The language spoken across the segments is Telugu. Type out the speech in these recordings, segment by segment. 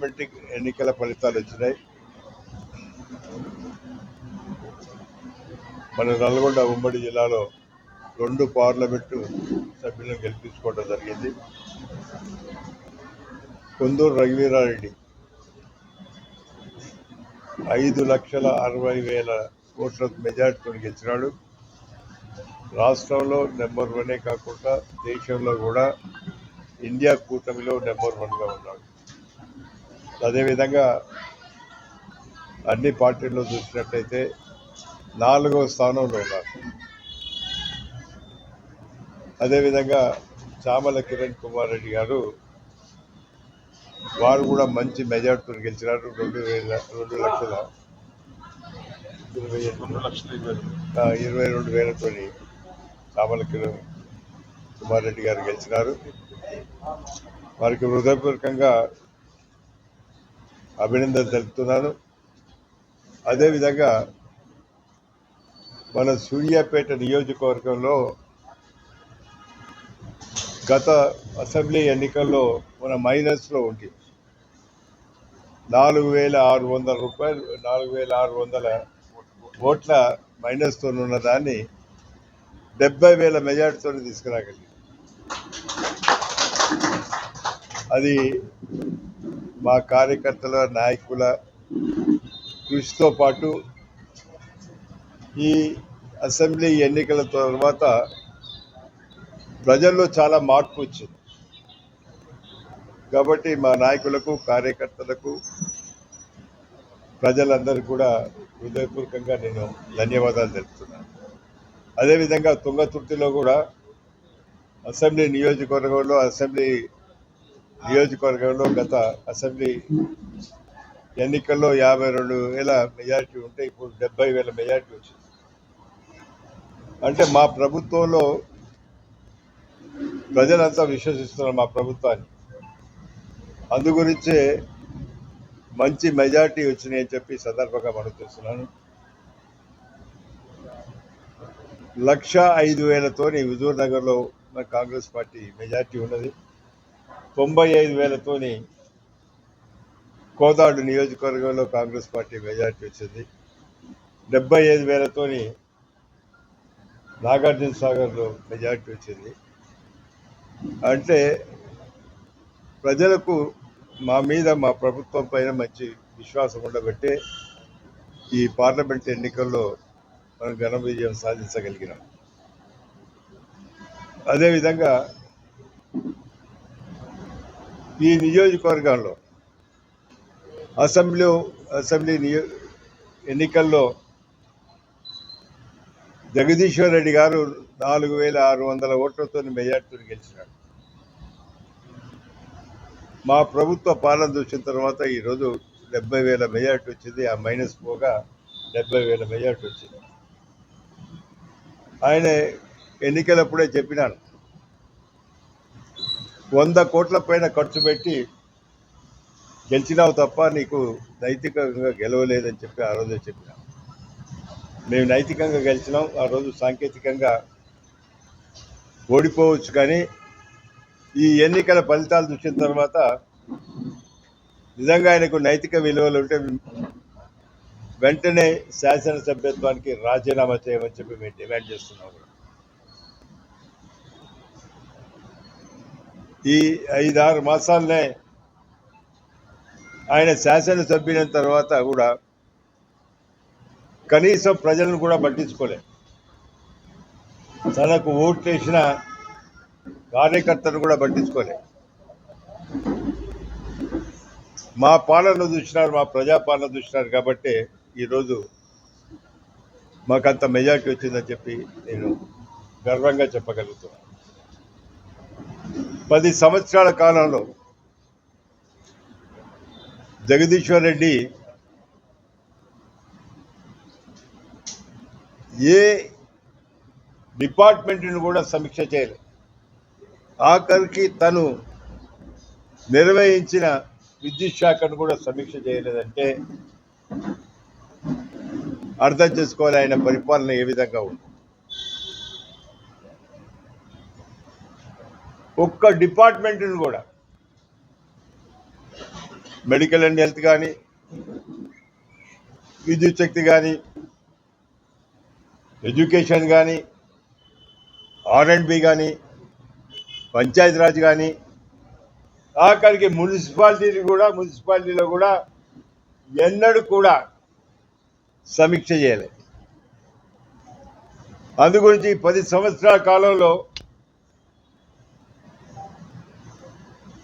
పార్లమెంట్ ఎన్నికల ఫలితాలు వచ్చినాయి. మన నల్గొండ ఉమ్మడి జిల్లాలో 2 పార్లమెంటు సభ్యులను గెలిపించుకోవడం జరిగింది. కొందూరు రఘువీరారెడ్డి 5,60,000 ఓట్ల మెజార్టీతో గెలిచినాడు. రాష్ట్రంలో నెంబర్ 1 కాకుండా దేశంలో కూడా ఇండియా కూటమిలో నెంబర్ 1గా ఉన్నాడు. అదేవిధంగా అన్ని పార్టీల్లో చూసినట్లయితే 4వ స్థానంలో ఉన్నారు. అదేవిధంగా చామల కిరణ్ కుమార్ రెడ్డి గారు వారు కూడా మంచి మెజార్టీతో గెలిచినారు. 2,22,000 చామల కిరణ్ కుమార్ రెడ్డి గారు గెలిచినారు. వారికి హృదయపూర్వకంగా అభినందనలు తెలుపుతున్నాను. అదేవిధంగా మన సూర్యాపేట నియోజకవర్గంలో గత అసెంబ్లీ ఎన్నికల్లో మన మైనస్లో ఉంది. 4,600 ఓట్ల మైనస్తో ఉన్న దాన్ని 70,000 మెజార్టీతో తీసుకురాగలిగింది. అది మా కార్యకర్తల నాయకుల కృషితో పాటు ఈ అసెంబ్లీ ఎన్నికల తర్వాత ప్రజల్లో చాలా మార్పు వచ్చింది. కాబట్టి మా నాయకులకు కార్యకర్తలకు ప్రజలందరికీ కూడా హృదయపూర్వకంగా నేను ధన్యవాదాలు తెలుపుతున్నాను. అదేవిధంగా తుంగతుర్తిలో కూడా అసెంబ్లీ నియోజకవర్గంలో గత అసెంబ్లీ ఎన్నికల్లో 52,000 మెజారిటీ ఉంటే ఇప్పుడు 70,000 మెజారిటీ వచ్చింది. అంటే మా ప్రభుత్వంలో ప్రజలంతా విశ్వసిస్తున్నారు మా ప్రభుత్వాన్ని. అందుగురించే మంచి మెజారిటీ వచ్చినాయని చెప్పి సందర్భంగా మనం చేస్తున్నాను. 1,05,000తోని హుజూర్ నగర్లో మన కాంగ్రెస్ పార్టీ మెజారిటీ ఉన్నది. 95,000తోని కోదాడు నియోజకవర్గంలో కాంగ్రెస్ పార్టీ మెజారిటీ వచ్చింది. 75,000తోని నాగార్జున సాగర్లో మెజారిటీ వచ్చింది. అంటే ప్రజలకు మా మీద మా ప్రభుత్వం పైన మంచి విశ్వాసం ఉండబట్టే ఈ పార్లమెంట్ ఎన్నికల్లో మనం ఘన విజయం సాధించగలిగినాం. అదేవిధంగా ఈ నియోజకవర్గంలో అసెంబ్లీ ఎన్నికల్లో జగదీశ్వర్ రెడ్డి గారు 4,600 ఓట్లతో మెజార్టీతో గెలిచినాడు. మా ప్రభుత్వ పాలన చూసిన తర్వాత ఈరోజు 70,000 మెజార్టీ వచ్చింది. ఆ మైనస్ పోగా 70,000 మెజార్టీ వచ్చింది. ఆయన ఎన్నికలప్పుడే చెప్పినాను, 100 కోట్ల పైన ఖర్చు పెట్టి గెలిచినావు తప్ప నీకు నైతికంగా గెలవలేదని చెప్పి ఆ రోజే చెప్పినాం. మేము నైతికంగా గెలిచినాం. ఆ రోజు సాంకేతికంగా ఓడిపోవచ్చు, కానీ ఈ ఎన్నికల ఫలితాలు చూసిన తర్వాత నిజంగా ఆయనకు నైతిక విలువలు ఉంటే వెంటనే శాసనసభ్యత్వానికి రాజీనామా చేయమని చెప్పి మేము డిమాండ్ చేస్తున్నాం. ఈ 5-6 మాసాలనే ఆయన శాసనసభ్యులైన తర్వాత కూడా కనీసం ప్రజలను కూడా పట్టించుకోలేదు. తనకు ఓట్లేసిన కార్యకర్తను కూడా పట్టించుకోలేదు. మా పాలన చూసినారు, మా ప్రజాపాలన చూసినారు కాబట్టి ఈరోజు మాకంత మెజార్టీ వచ్చిందని చెప్పి నేను గర్వంగా చెప్పగలుగుతున్నాను. 10 సంవత్సరాల కాలంలో జగదీశ్వర్ రెడ్డి ఏ డిపార్ట్మెంట్ను కూడా సమీక్ష చేయలేదు. ఆఖరికి తను నిర్వహించిన విద్యుత్ శాఖను కూడా సమీక్ష చేయలేదంటే అర్థం చేసుకోవాలి ఆయన పరిపాలన ఏ విధంగా ఉంది. ఒక్క డిపార్ట్మెంట్ను కూడా మెడికల్ అండ్ హెల్త్ కానీ, విద్యుత్ శక్తి కానీ, ఎడ్యుకేషన్ కానీ, R&B కానీ, పంచాయతీరాజ్ కానీ, ఆఖరికి మున్సిపాలిటీలో కూడా ఎన్నడూ కూడా సమీక్ష చేయలేదు. అందు గురించి 10 సంవత్సరాల కాలంలో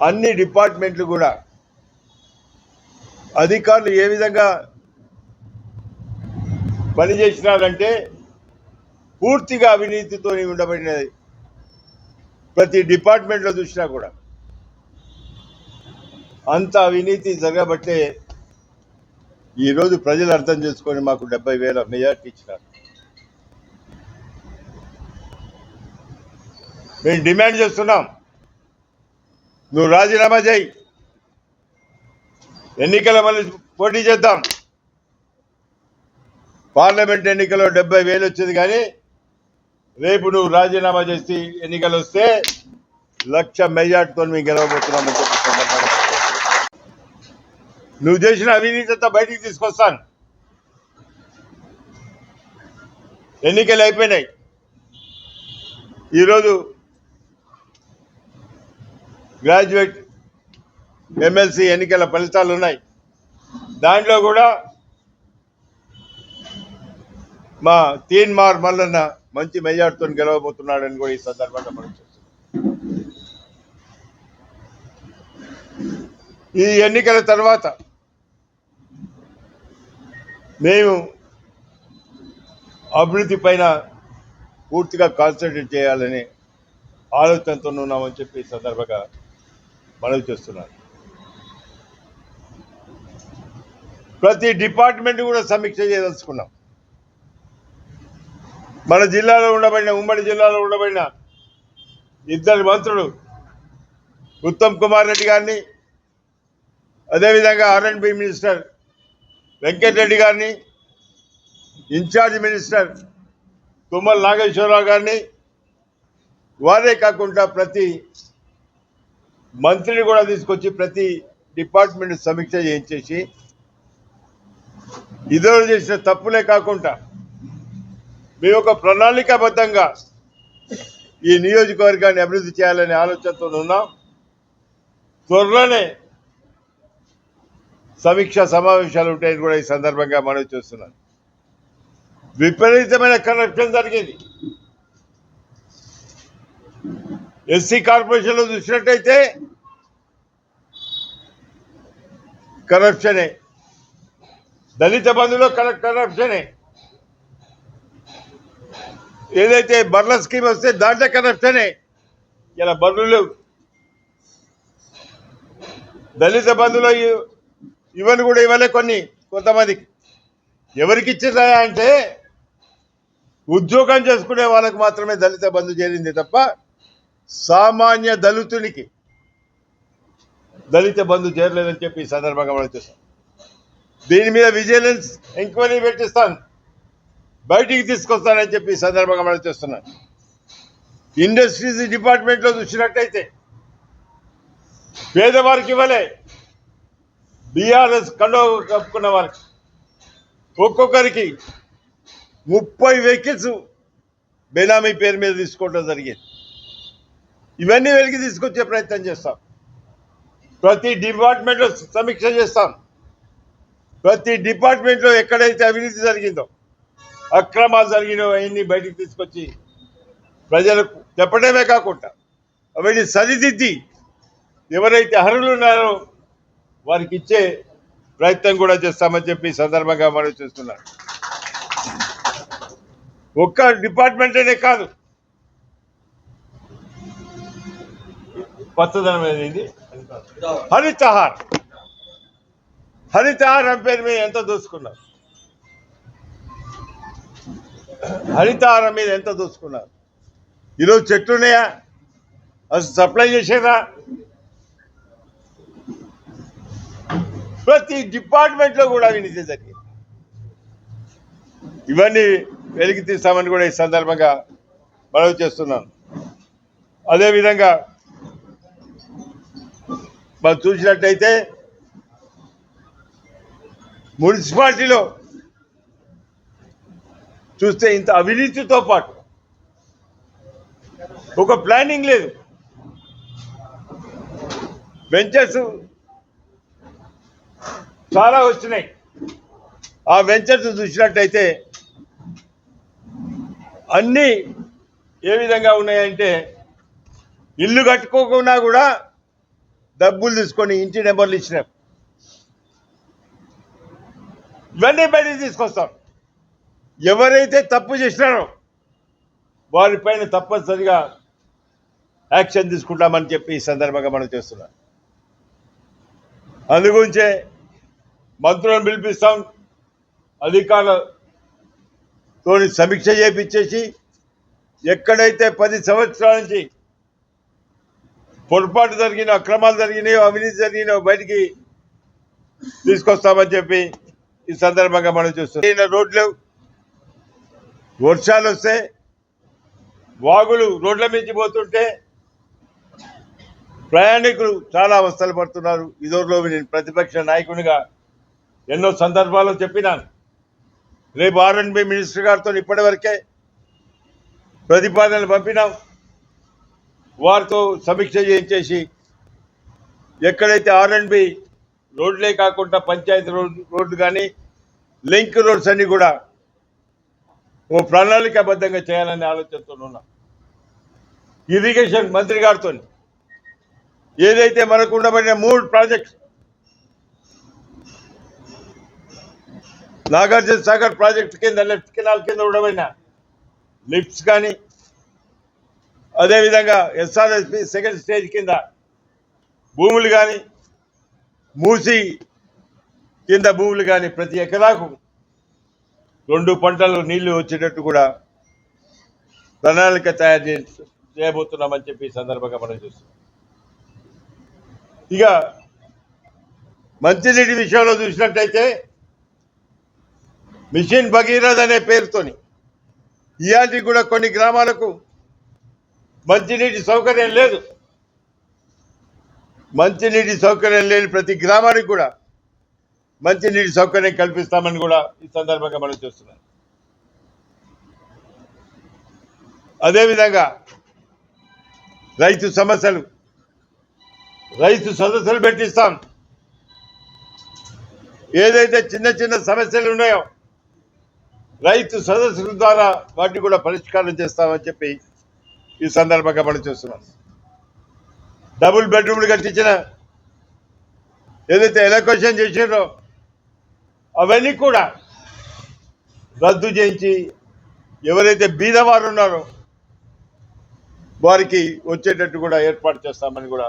అన్ని డిపార్ట్మెంట్లు కూడా అధికారులు ఏ విధంగా పనిచేసినారంటే పూర్తిగా అవినీతితో ఉండబడినది. ప్రతి డిపార్ట్మెంట్లో చూసినా కూడా అంత అవినీతి జరగబట్టే ఈరోజు ప్రజలు అర్థం చేసుకొని మాకు 70,000 మెజార్టీ ఇచ్చినారు. మేము డిమాండ్ చేస్తున్నాం, నువ్వు రాజీనామా చేయి, ఎన్నికల మళ్ళీ పోటీ చేద్దాం. పార్లమెంట్ ఎన్నికల్లో 70,000 వచ్చింది, కానీ రేపు నువ్వు రాజీనామా చేసి ఎన్నికలు వస్తే 1,00,000 మెజార్టీతో మేము గెలవబోతున్నామని చెప్పి నువ్వు చేసిన అవినీతి అంతా బయటికి తీసుకొస్తాను. ఎన్నికలు అయిపోయినాయి. ఈరోజు గ్రాడ్యుయేట్ ఎమ్మెల్సీ ఎన్నికల ఫలితాలు ఉన్నాయి. దాంట్లో కూడా మా తీన్మార్ మల్లన్న మంచి మెజార్టీతో గెలవబోతున్నాడని కూడా ఈ సందర్భంగా మనం చూస్తున్నాం. ఈ ఎన్నికల తర్వాత మేము అభివృద్ధి పైన పూర్తిగా కాన్సన్ట్రేట్ చేయాలని ఆలోచనతో ఉన్నామని చెప్పి ఈ సందర్భంగా మనవి చేస్తున్నాను. ప్రతి డిపార్ట్మెంట్ కూడా సమీక్ష చేయదలుచుకున్నాం. మన జిల్లాలో ఉండబడిన, ఉమ్మడి జిల్లాలో ఉండబడిన 2 మంత్రులు ఉత్తమ్ కుమార్ రెడ్డి గారిని, అదేవిధంగా R&B మినిస్టర్ వెంకటరెడ్డి గారిని, ఇన్ఛార్జ్ మినిస్టర్ తుమ్మల నాగేశ్వరరావు గారిని, వారే కాకుండా ప్రతి మంత్రిని కూడా తీసుకొచ్చి ప్రతి డిపార్ట్మెంట్ సమీక్ష చేయించేసి ఇతరులు చేసిన తప్పులే కాకుండా మేము ఒక ప్రణాళికాబద్ధంగా ఈ నియోజకవర్గాన్ని అభివృద్ధి చేయాలనే ఆలోచనతో ఉన్నాం. త్వరలోనే సమీక్ష సమావేశాలు ఉంటాయని కూడా ఈ సందర్భంగా మనవి చేస్తున్నాను. విపరీతమైన కరప్షన్ జరిగింది. ఎస్సీ కార్పొరేషన్లో చూసినట్టయితే కరప్షనే, దళిత బంధులో కరప్షనే, ఏదైతే బర్ల స్కీమ్ వస్తే దాంట్లో కరప్షనే. ఇలా బర్రెలు దళిత బంధులో ఇవన్నీ కూడా ఇవ్వలే. కొంతమందికి ఎవరికి ఇచ్చిరా అంటే ఉద్యోగం చేసుకునే వాళ్ళకు మాత్రమే దళిత బంధు చేరింది తప్ప సామాన్య దళితునికి దళిత బంధు చేరలేదని చెప్పి ఈ సందర్భంగా మనం చేస్తాం. దీని మీద విజిలెన్స్ ఎంక్వైరీ పెట్టిస్తాను, బయటికి తీసుకొస్తానని చెప్పి ఈ సందర్భంగా మనం చేస్తున్నాను. ఇండస్ట్రీస్ డిపార్ట్మెంట్లో చూసినట్టయితే పేదవారికి ఇవ్వలే, బీఆర్ఎస్ కండవ కప్పుకున్న వారికి ఒక్కొక్కరికి 30 వెహికల్స్ బెనామీ పేరు మీద తీసుకోవడం జరిగింది. ఇవన్నీ వెలికి తీసుకొచ్చే ప్రయత్నం చేస్తాం. ప్రతి డిపార్ట్మెంట్లో సమీక్ష చేస్తాం. ప్రతి డిపార్ట్మెంట్లో ఎక్కడైతే అవినీతి జరిగిందో, అక్రమాలు జరిగినో అవన్నీ బయటికి తీసుకొచ్చి ప్రజలకు చెప్పడమే కాకుండా అవన్నీ సరిదిద్ది ఎవరైతే అర్హులు ఉన్నారో వారికి ఇచ్చే ప్రయత్నం కూడా చేస్తామని చెప్పి ఈ సందర్భంగా మనం చేస్తున్నాం. ఒక్క డిపార్ట్మెంట్ అనే కాదు, పచ్చదనం అనేది హరితహారం పేరు మీద ఎంత దోచుకున్నారు, హరితహారం మీద ఎంత దోచుకున్నారు. ఈరోజు చెట్లు ఉన్నాయా? అసలు సప్లై చేసేదా? ప్రతి డిపార్ట్మెంట్లో కూడా అవినీతి జరిగింది. ఇవన్నీ వెలికి తీస్తామని కూడా ఈ సందర్భంగా మనవి చేస్తున్నాను. అదేవిధంగా మనం చూసినట్టయితే మున్సిపాలిటీలో చూస్తే ఇంత అవినీతితో పాటు ఒక ప్లానింగ్ లేదు. వెంచర్స్ చాలా వచ్చినాయి. ఆ వెంచర్స్ చూసినట్టయితే అన్నీ ఏ విధంగా ఉన్నాయంటే ఇల్లు కట్టుకోకుండా కూడా డబ్బులు తీసుకొని ఇంటి నెంబర్లు ఇచ్చినారు. ఇవన్నీ బయటికి తీసుకొస్తాం. ఎవరైతే తప్పు చేసినారో వారిపైన తప్పనిసరిగా యాక్షన్ తీసుకుంటామని చెప్పి ఈ సందర్భంగా మనం చేస్తున్నాం. అందుగురించే మంత్రులను పిలిపిస్తాం, అధికారులతో సమీక్ష చేయించేసి ఎక్కడైతే 10 సంవత్సరాల నుంచి పొరపాటు జరిగిన, అక్రమాలు జరిగినాయో, అవినీతి జరిగినాయో బయటికి తీసుకొస్తామని చెప్పి ఈ సందర్భంగా మనం చూస్తున్నాం. రోడ్లు వర్షాలు వస్తే వాగులు రోడ్ల మించి పోతుంటే ప్రయాణికులు చాలా అవస్థలు పడుతున్నారు. ఇదోలో నేను ప్రతిపక్ష నాయకునిగా ఎన్నో సందర్భాల్లో చెప్పినాను. రేపు R&B మినిస్టర్ గారితో ఇప్పటివరకే ప్రతిపాదనలు పంపినాం. వారితో సమీక్ష చేయించేసి ఎక్కడైతే R&B రోడ్లే కాకుండా పంచాయతీ రోడ్లు కానీ లింక్ రోడ్స్ అన్ని కూడా ఓ ప్రణాళికాబద్ధంగా చేయాలనే ఆలోచనతో ఉన్నాం. ఇరిగేషన్ మంత్రి గారితో ఏదైతే మనకు ఉండబడిన 3 ప్రాజెక్ట్స్, నాగార్జున సాగర్ ప్రాజెక్టు కింద లెఫ్ట్ కెనాల్ కింద ఉండబడిన లిఫ్ట్స్ కానీ, అదేవిధంగా SRSP సెకండ్ స్టేజ్ కింద భూములు కానీ, మూసి కింద భూములు కానీ ప్రతి ఎకరాకు 2 పంటలు నీళ్లు వచ్చేటట్టు కూడా ప్రణాళిక తయారు చేయబోతున్నామని చెప్పి ఈ సందర్భంగా మనం చూస్తున్నాం. ఇక మంచినీటి విషయంలో చూసినట్టయితే మిషన్ భగీరథ అనే పేరుతోని ఇయాటి కూడా కొన్ని గ్రామాలకు మంచినీటి సౌకర్యం లేదు. మంచినీటి సౌకర్యం లేని ప్రతి గ్రామానికి కూడా మంచినీటి సౌకర్యం కల్పిస్తామని కూడా ఈ సందర్భంగా మనం చూస్తున్నాం. అదేవిధంగా రైతు సమస్యలు, రైతు సదస్సులు పెట్టిస్తాం. ఏదైతే చిన్న చిన్న సమస్యలు ఉన్నాయో రైతు సదస్సుల ద్వారా వాటిని కూడా పరిష్కారం చేస్తామని చెప్పి ఈ సందర్భంగా మనం చూస్తున్నాం. డబుల్ బెడ్రూమ్లు కట్టించిన ఏదైతే ఎలక్షన్ చేసినారో అవన్నీ కూడా రద్దు చేయించి ఎవరైతే బీదవారు ఉన్నారో వారికి వచ్చేటట్టు కూడా ఏర్పాటు చేస్తామని కూడా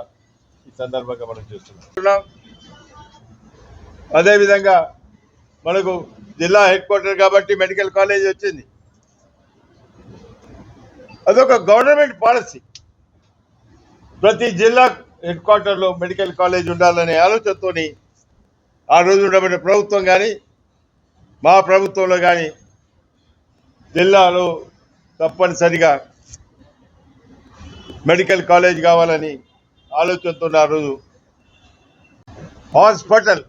ఈ సందర్భంగా మనం చూస్తున్నాం. అదేవిధంగా మనకు జిల్లా హెడ్ క్వార్టర్ కాబట్టి మెడికల్ కాలేజ్ వచ్చింది. అదొక గవర్నమెంట్ పాలసీ. ప్రతి జిల్లా హెడ్ క్వార్టర్లో మెడికల్ కాలేజ్ ఉండాలనే ఆలోచనతో ఆ రోజు ఉండబడిన ప్రభుత్వం కానీ మా ప్రభుత్వంలో కానీ జిల్లాలో తప్పనిసరిగా మెడికల్ కాలేజ్ కావాలని ఆలోచనతో ఆ రోజు హాస్పిటల్,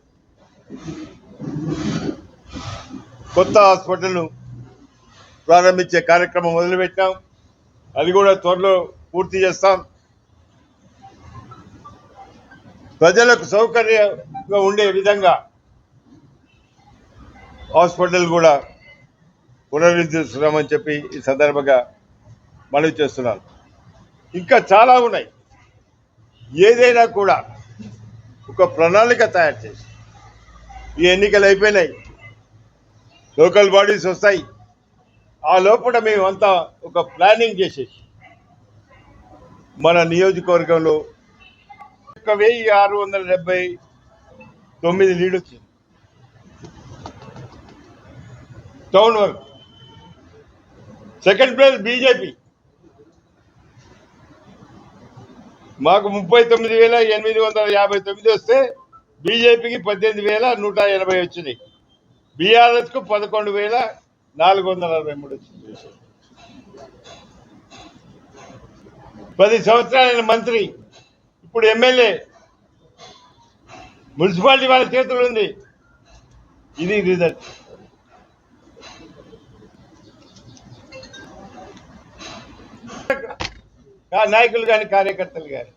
కొత్త హాస్పిటల్ను ప్రారంభించే కార్యక్రమం మొదలుపెట్టాం. అది కూడా త్వరలో పూర్తి చేస్తాం. ప్రజలకు సౌకర్యంగా ఉండే విధంగా హాస్పిటల్ కూడా పునరుద్ధరిస్తున్నామని చెప్పి ఈ సందర్భంగా మనవి చేస్తున్నాను. ఇంకా చాలా ఉన్నాయి. ఏదైనా కూడా ఒక ప్రణాళిక తయారు చేసి, ఈ ఎన్నికలు అయిపోయినాయి, లోకల్ బాడీస్ వస్తాయి, ఆ లోపల మేమంతా ఒక ప్లానింగ్ చేసేసి మన నియోజకవర్గంలో 1679 లీడ్ వచ్చింది టౌన్ వరకు. సెకండ్ ప్లేస్ బీజేపీ, మాకు 39,859 వస్తే బీజేపీకి 18,180 వచ్చినాయి. బీఆర్ఎస్కు 11,463 వచ్చింది. 10 సంవత్సరాలైన మంత్రి ఇప్పుడు ఎమ్మెల్యే, మున్సిపాలిటీ వాళ్ళ చేతులు ఉంది. ఇది రిజల్ట్. నాయకులు కానీ కార్యకర్తలు కానీ